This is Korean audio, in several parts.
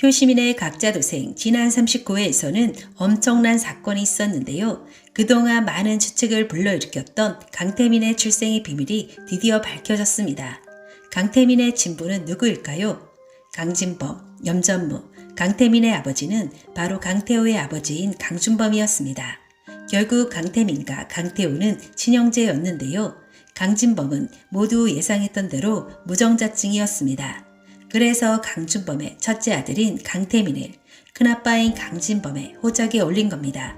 효시민의 각자 도생 지난 39회에서는 엄청난 사건이 있었는데요. 그동안 많은 추측을 불러일으켰던 강태민의 출생의 비밀이 드디어 밝혀졌습니다. 강태민의 친부는 누구일까요? 강진범, 염전무, 강태민의 아버지는 바로 강태호의 아버지인 강준범이었습니다. 결국 강태민과 강태호는 친형제였는데요. 강진범은 모두 예상했던 대로 무정자증이었습니다. 그래서 강준범의 첫째 아들인 강태민을 큰아빠인 강진범의 호적에 올린 겁니다.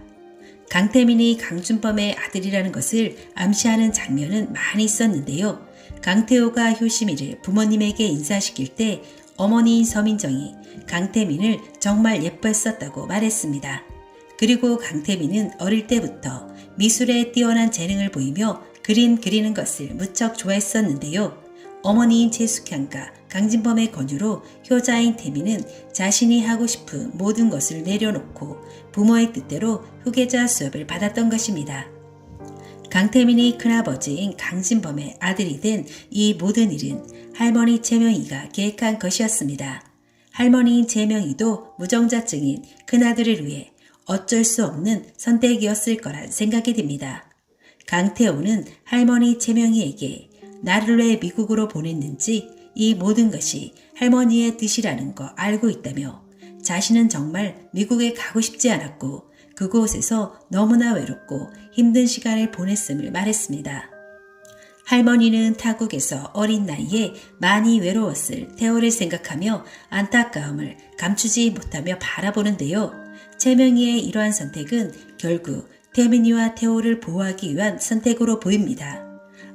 강태민이 강준범의 아들이라는 것을 암시하는 장면은 많이 있었는데요. 강태호가 효시미를 부모님에게 인사시킬 때 어머니인 서민정이 강태민을 정말 예뻐했었다고 말했습니다. 그리고 강태민은 어릴 때부터 미술에 뛰어난 재능을 보이며 그림 그리는 것을 무척 좋아했었는데요. 어머니인 최숙향과 강진범의 권유로 효자인 태민은 자신이 하고 싶은 모든 것을 내려놓고 부모의 뜻대로 후계자 수업을 받았던 것입니다. 강태민이 큰아버지인 강진범의 아들이 된 이 모든 일은 할머니 최명희가 계획한 것이었습니다. 할머니인 최명희도 무정자증인 큰아들을 위해 어쩔 수 없는 선택이었을 거란 생각이 듭니다. 강태호는 할머니 최명희에게 나를 왜 미국으로 보냈는지 이 모든 것이 할머니의 뜻이라는 거 알고 있다며 자신은 정말 미국에 가고 싶지 않았고 그곳에서 너무나 외롭고 힘든 시간을 보냈음을 말했습니다. 할머니는 타국에서 어린 나이에 많이 외로웠을 태호를 생각하며 안타까움을 감추지 못하며 바라보는데요. 최명희의 이러한 선택은 결국 태민이와 태호를 보호하기 위한 선택으로 보입니다.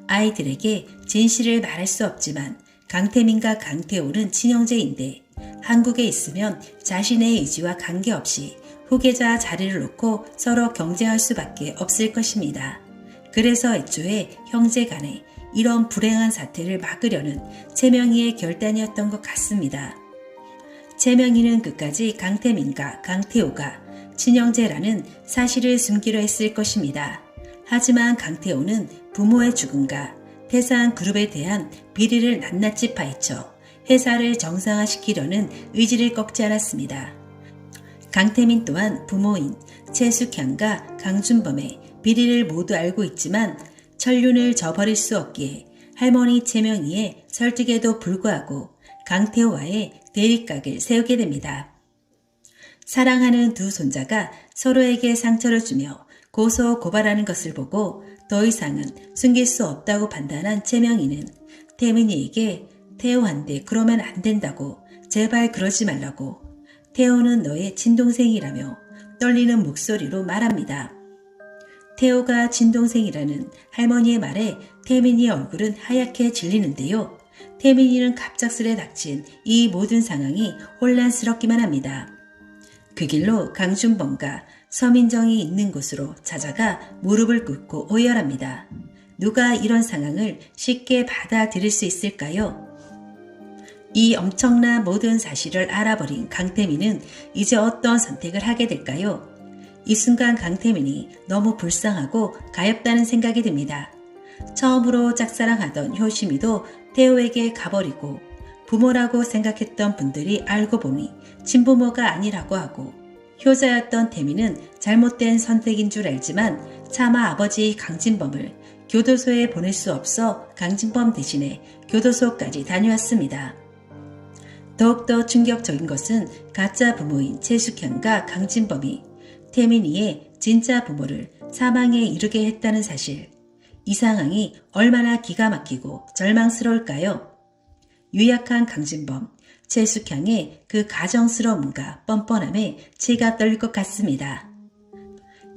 아이들에게 진실을 말할 수 없지만 강태민과 강태호는 친형제인데 한국에 있으면 자신의 의지와 관계없이 후계자 자리를 놓고 서로 경쟁할 수밖에 없을 것입니다. 그래서 애초에 형제 간에 이런 불행한 사태를 막으려는 최명희의 결단이었던 것 같습니다. 최명희는 끝까지 강태민과 강태호가 친형제라는 사실을 숨기려 했을 것입니다. 하지만 강태호는 부모의 죽음과 태산그룹에 대한 비리를 낱낱이 파헤쳐 회사를 정상화시키려는 의지를 꺾지 않았습니다. 강태민 또한 부모인 최숙향과 강준범의 비리를 모두 알고 있지만 천륜을 저버릴 수 없기에 할머니 최명희의 설득에도 불구하고 강태호와의 대립각을 세우게 됩니다. 사랑하는 두 손자가 서로에게 상처를 주며 고소 고발하는 것을 보고 더 이상은 숨길 수 없다고 판단한 최명희는 태민이에게 태호한테 그러면 안 된다고 제발 그러지 말라고 태호는 너의 친동생이라며 떨리는 목소리로 말합니다. 태호가 친동생이라는 할머니의 말에 태민이의 얼굴은 하얗게 질리는데요. 태민이는 갑작스레 닥친 이 모든 상황이 혼란스럽기만 합니다. 그 길로 강준범과 서민정이 있는 곳으로 찾아가 무릎을 꿇고 오열합니다. 누가 이런 상황을 쉽게 받아들일 수 있을까요? 이 엄청난 모든 사실을 알아버린 강태민은 이제 어떤 선택을 하게 될까요? 이 순간 강태민이 너무 불쌍하고 가엾다는 생각이 듭니다. 처음으로 짝사랑하던 효심이도 태호에게 가버리고 부모라고 생각했던 분들이 알고 보니 친부모가 아니라고 하고 효자였던 태민은 잘못된 선택인 줄 알지만 차마 아버지 강진범을 교도소에 보낼 수 없어 강진범 대신에 교도소까지 다녀왔습니다. 더욱더 충격적인 것은 가짜 부모인 최숙향과 강진범이 태민이의 진짜 부모를 사망에 이르게 했다는 사실. 이 상황이 얼마나 기가 막히고 절망스러울까요? 유약한 강진범, 최숙향의 그 가정스러움과 뻔뻔함에 치가 떨릴 것 같습니다.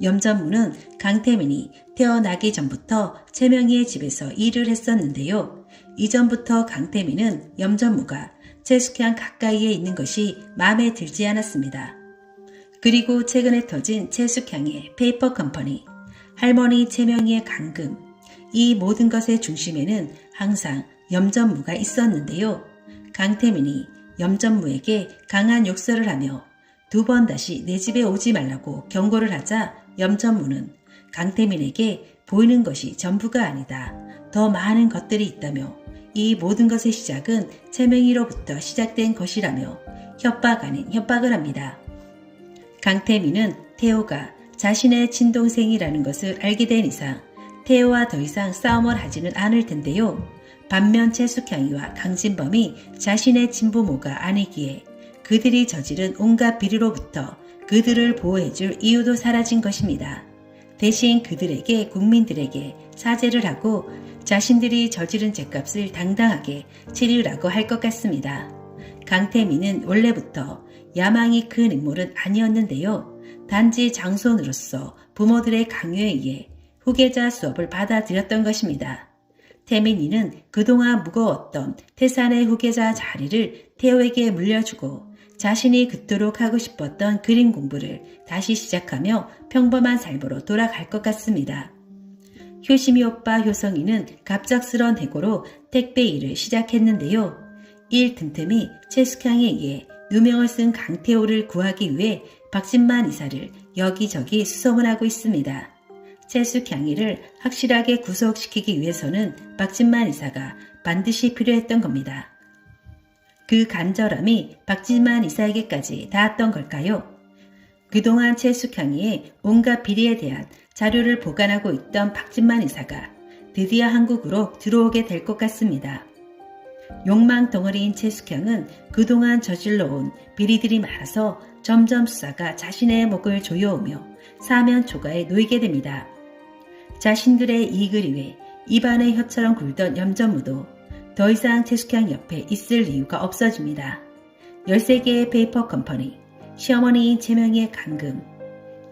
염전무는 강태민이 태어나기 전부터 최명희의 집에서 일을 했었는데요. 이전부터 강태민은 염전무가 최숙향 가까이에 있는 것이 마음에 들지 않았습니다. 그리고 최근에 터진 최숙향의 페이퍼 컴퍼니, 할머니 최명희의 감금, 이 모든 것의 중심에는 항상 염전무가 있었는데요. 강태민이 염전무에게 강한 욕설을 하며 두 번 다시 내 집에 오지 말라고 경고를 하자 염전무는 강태민에게 보이는 것이 전부가 아니다. 더 많은 것들이 있다며 이 모든 것의 시작은 채명이로부터 시작된 것이라며 협박 아닌 협박을 합니다. 강태민은 태호가 자신의 친동생이라는 것을 알게 된 이상 태호와 더 이상 싸움을 하지는 않을 텐데요. 반면 최숙향이와 강진범이 자신의 친부모가 아니기에 그들이 저지른 온갖 비리로부터 그들을 보호해줄 이유도 사라진 것입니다. 대신 그들에게 국민들에게 사죄를 하고 자신들이 저지른 죄값을 당당하게 치르라고 할 것 같습니다. 강태민은 원래부터 야망이 큰 인물은 아니었는데요. 단지 장손으로서 부모들의 강요에 의해 후계자 수업을 받아들였던 것입니다. 태민이는 그동안 무거웠던 태산의 후계자 자리를 태호에게 물려주고 자신이 그토록 하고 싶었던 그림 공부를 다시 시작하며 평범한 삶으로 돌아갈 것 같습니다. 효심이 오빠 효성이는 갑작스런 해고로 택배 일을 시작했는데요. 일 틈틈이 최숙향에 의해 누명을 쓴 강태호를 구하기 위해 박진만 이사를 여기저기 수송을 하고 있습니다. 최숙향이를 확실하게 구속시키기 위해서는 박진만 이사가 반드시 필요했던 겁니다. 그 간절함이 박진만 이사에게까지 닿았던 걸까요? 그동안 최숙향이의 온갖 비리에 대한 자료를 보관하고 있던 박진만 이사가 드디어 한국으로 들어오게 될 것 같습니다. 욕망 덩어리인 최숙향은 그동안 저질러온 비리들이 많아서 점점 수사가 자신의 목을 조여오며 사면 초가에 놓이게 됩니다. 자신들의 이익을 위해 입안에 혀처럼 굴던 염전무도 더 이상 최숙향 옆에 있을 이유가 없어집니다. 13개의 페이퍼 컴퍼니, 시어머니인 최명희의 감금,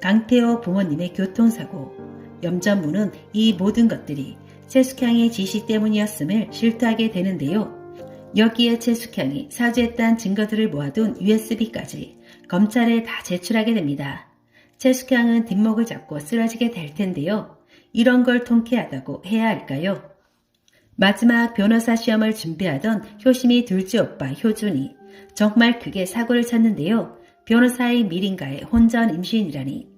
강태호 부모님의 교통사고, 염전무는 이 모든 것들이 최숙향의 지시 때문이었음을 실토하게 되는데요. 여기에 최숙향이 사주했다는 증거들을 모아둔 USB까지 검찰에 다 제출하게 됩니다. 최숙향은 뒷목을 잡고 쓰러지게 될 텐데요. 이런 걸 통쾌하다고 해야 할까요? 마지막 변호사 시험을 준비하던 효심이 둘째 오빠 효준이 정말 크게 사고를 쳤는데요. 변호사의 미린가의 혼전 임신이라니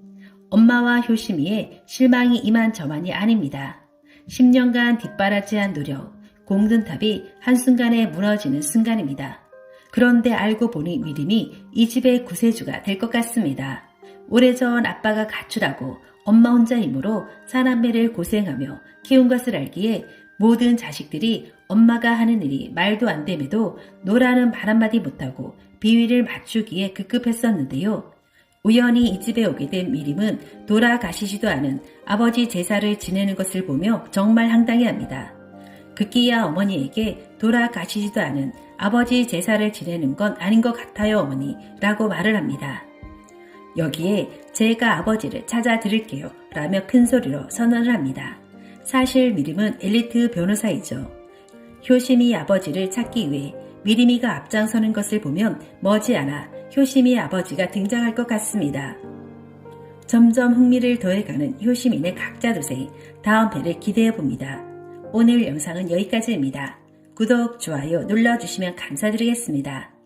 엄마와 효심이의 실망이 이만저만이 아닙니다. 10년간 뒷바라지한 노력, 공든탑이 한순간에 무너지는 순간입니다. 그런데 알고 보니 미림이 이 집의 구세주가 될 것 같습니다. 오래전 아빠가 가출하고 엄마 혼자 힘으로 사남매를 고생하며 키운 것을 알기에 모든 자식들이 엄마가 하는 일이 말도 안 됨에도 노라는 말 한마디 못하고 비위를 맞추기에 급급했었는데요. 우연히 이 집에 오게 된 미림은 돌아가시지도 않은 아버지 제사를 지내는 것을 보며 정말 황당해합니다. 급기야 어머니에게 돌아가시지도 않은 아버지 제사를 지내는 건 아닌 것 같아요 어머니 라고 말을 합니다. 여기에 제가 아버지를 찾아드릴게요 라며 큰소리로 선언을 합니다. 사실 미림은 엘리트 변호사이죠. 효심이 아버지를 찾기 위해 미림이가 앞장서는 것을 보면 머지않아 효심이 아버지가 등장할 것 같습니다. 점점 흥미를 더해가는 효심인의 각자도생 다음 회를 기대해봅니다. 오늘 영상은 여기까지입니다. 구독, 좋아요 눌러주시면 감사드리겠습니다.